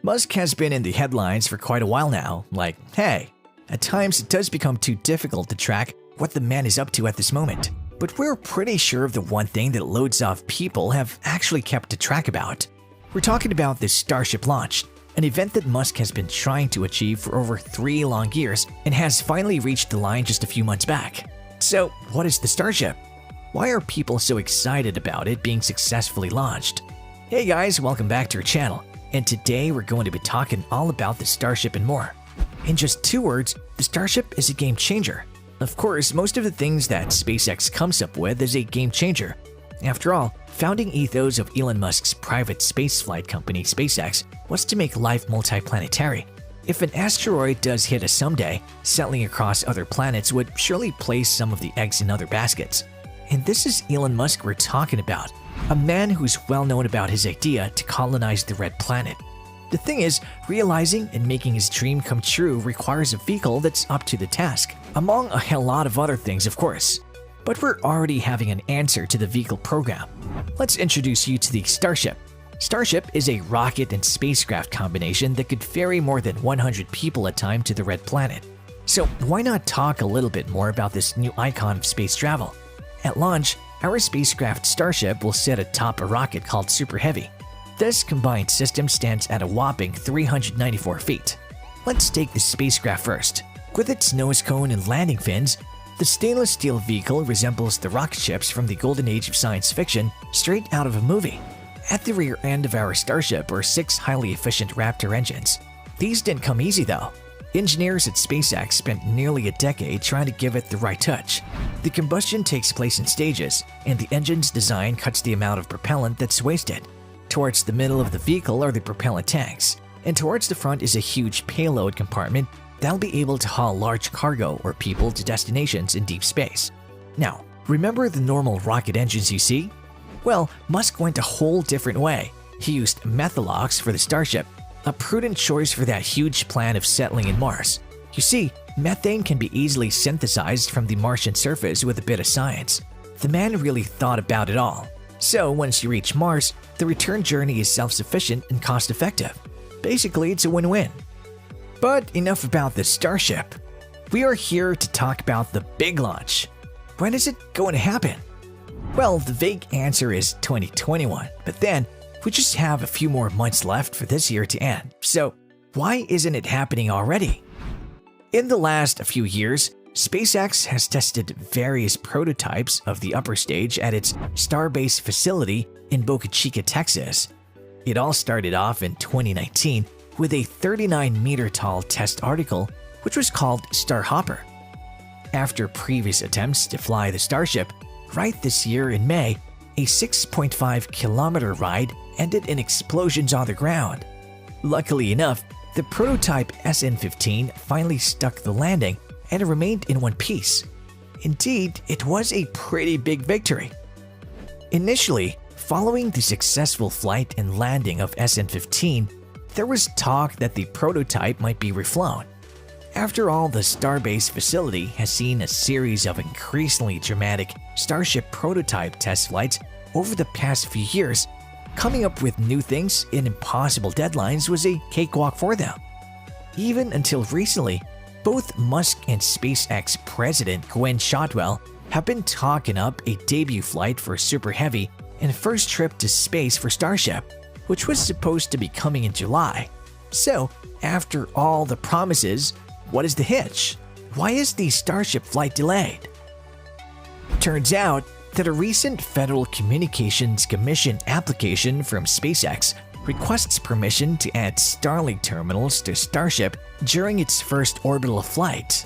Musk has been in the headlines for quite a while now, like, hey, at times it does become too difficult to track what the man is up to at this moment. But we're pretty sure of the one thing that loads of people have actually kept a track about. We're talking about the Starship launch, an event that Musk has been trying to achieve for over 3 long years and has finally reached the line just a few months back. So, what is the Starship? Why are people so excited about it being successfully launched? Hey guys, welcome back to our channel, and today we're going to be talking all about the Starship and more. In just 2 words, the Starship is a game changer. Of course, most of the things that SpaceX comes up with is a game changer. After all, founding ethos of Elon Musk's private spaceflight company SpaceX was to make life multiplanetary. If an asteroid does hit us someday, settling across other planets would surely place some of the eggs in other baskets. And this is Elon Musk we're talking about, a man who's well known about his idea to colonize the red planet. The thing is, realizing and making his dream come true requires a vehicle that's up to the task, among a hell lot of other things of course. But we're already having an answer to the vehicle program. Let's introduce you to the Starship. Starship is a rocket and spacecraft combination that could ferry more than 100 people at a time to the red planet. So why not talk a little bit more about this new icon of space travel? At launch, our spacecraft Starship will sit atop a rocket called Super Heavy. This combined system stands at a whopping 394 feet. Let's take the spacecraft first. With its nose cone and landing fins, the stainless steel vehicle resembles the rocket ships from the golden age of science fiction straight out of a movie. At the rear end of our Starship are 6 highly efficient Raptor engines. These didn't come easy though. Engineers at SpaceX spent nearly a decade trying to give it the right touch. The combustion takes place in stages, and the engine's design cuts the amount of propellant that's wasted. Towards the middle of the vehicle are the propellant tanks, and towards the front is a huge payload compartment that'll be able to haul large cargo or people to destinations in deep space. Now, remember the normal rocket engines you see? Well, Musk went a whole different way. He used methalox for the Starship, a prudent choice for that huge plan of settling in Mars. You see, methane can be easily synthesized from the Martian surface with a bit of science. The man really thought about it all. So once you reach Mars, the return journey is self-sufficient and cost-effective. Basically, it's a win-win. But enough about the Starship. We are here to talk about the big launch. When is it going to happen? Well, the vague answer is 2021, but then we just have a few more months left for this year to end. So why isn't it happening already? In the last few years, SpaceX has tested various prototypes of the upper stage at its Starbase facility in Boca Chica, Texas. It all started off in 2019 with a 39-meter-tall test article, which was called Starhopper. After previous attempts to fly the Starship, right this year in May, a 6.5-kilometer ride ended in explosions on the ground. Luckily enough, the prototype SN-15 finally stuck the landing and it remained in one piece. Indeed, it was a pretty big victory. Initially, following the successful flight and landing of SN-15, there was talk that the prototype might be reflown. After all, the Starbase facility has seen a series of increasingly dramatic Starship prototype test flights over the past few years. Coming up with new things in impossible deadlines was a cakewalk for them. Even until recently, both Musk and SpaceX President Gwynne Shotwell have been talking up a debut flight for Super Heavy and first trip to space for Starship, which was supposed to be coming in July. So, after all the promises, what is the hitch? Why is the Starship flight delayed? Turns out that a recent Federal Communications Commission application from SpaceX requests permission to add Starlink terminals to Starship during its first orbital flight.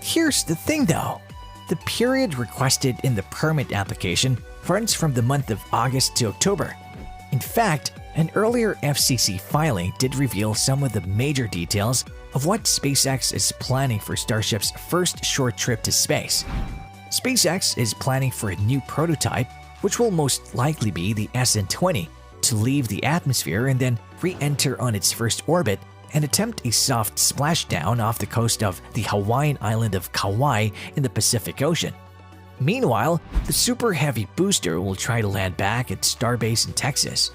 Here's the thing though, the period requested in the permit application runs from the month of August to October. In fact, an earlier FCC filing did reveal some of the major details of what SpaceX is planning for Starship's first short trip to space. SpaceX is planning for a new prototype, which will most likely be the SN-20, to leave the atmosphere and then re-enter on its first orbit and attempt a soft splashdown off the coast of the Hawaiian island of Kauai in the Pacific Ocean. Meanwhile, the Super Heavy booster will try to land back at Starbase in Texas.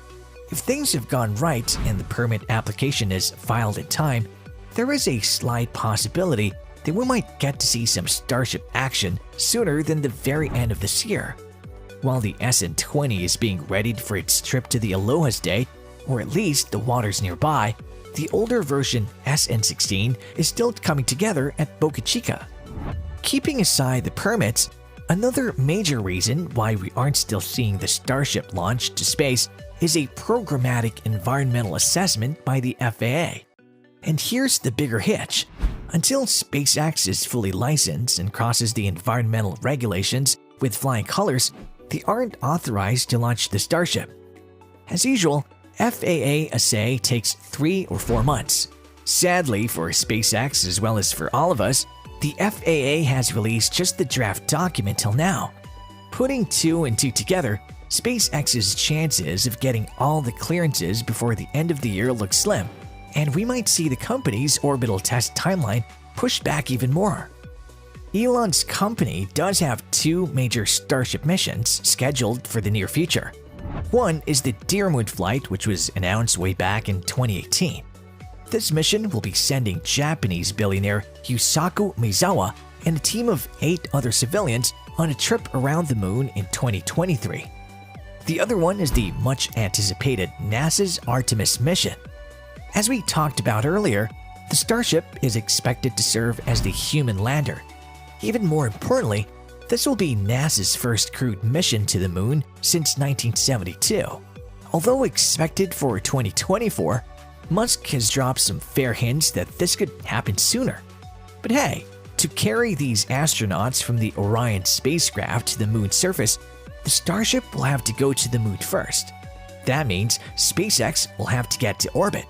If things have gone right and the permit application is filed in time, there is a slight possibility that we might get to see some Starship action sooner than the very end of this year. While the SN20 is being readied for its trip to the Aloha's Day, or at least the waters nearby, the older version SN16 is still coming together at Boca Chica. Keeping aside the permits, another major reason why we aren't still seeing the Starship launch to space is a programmatic environmental assessment by the FAA. And here's the bigger hitch. Until SpaceX is fully licensed and crosses the environmental regulations with flying colors, they aren't authorized to launch the Starship. As usual, FAA assay takes 3 or 4 months. Sadly for SpaceX as well as for all of us, the FAA has released just the draft document till now. Putting 2 and 2 together, SpaceX's chances of getting all the clearances before the end of the year look slim, and we might see the company's orbital test timeline pushed back even more. Elon's company does have 2 major Starship missions scheduled for the near future. One is the Deer Moon flight, which was announced way back in 2018. This mission will be sending Japanese billionaire Yusaku Maezawa and a team of 8 other civilians on a trip around the moon in 2023. The other one is the much-anticipated NASA's Artemis mission. As we talked about earlier, the Starship is expected to serve as the human lander. Even more importantly, this will be NASA's first crewed mission to the moon since 1972. Although expected for 2024, Musk has dropped some fair hints that this could happen sooner. But hey, to carry these astronauts from the Orion spacecraft to the moon's surface, the Starship will have to go to the moon first. That means SpaceX will have to get to orbit.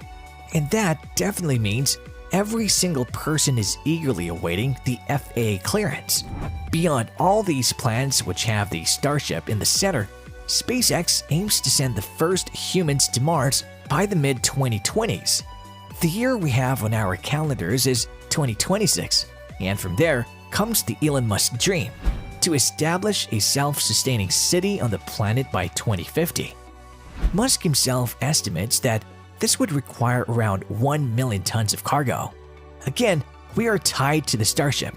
And that definitely means every single person is eagerly awaiting the FAA clearance. Beyond all these plans which have the Starship in the center, SpaceX aims to send the first humans to Mars by the mid-2020s. The year we have on our calendars is 2026, and from there comes the Elon Musk dream to establish a self-sustaining city on the planet by 2050. Musk himself estimates that this would require around 1 million tons of cargo. Again, we are tied to the Starship.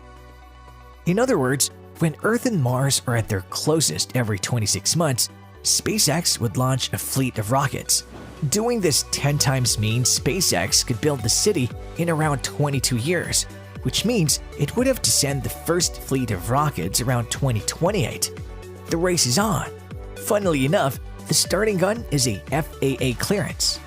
In other words, when Earth and Mars are at their closest every 26 months, SpaceX would launch a fleet of rockets. Doing this 10 times means SpaceX could build the city in around 22 years, which means it would have to send the first fleet of rockets around 2028. The race is on. Funnily enough, the starting gun is a FAA clearance.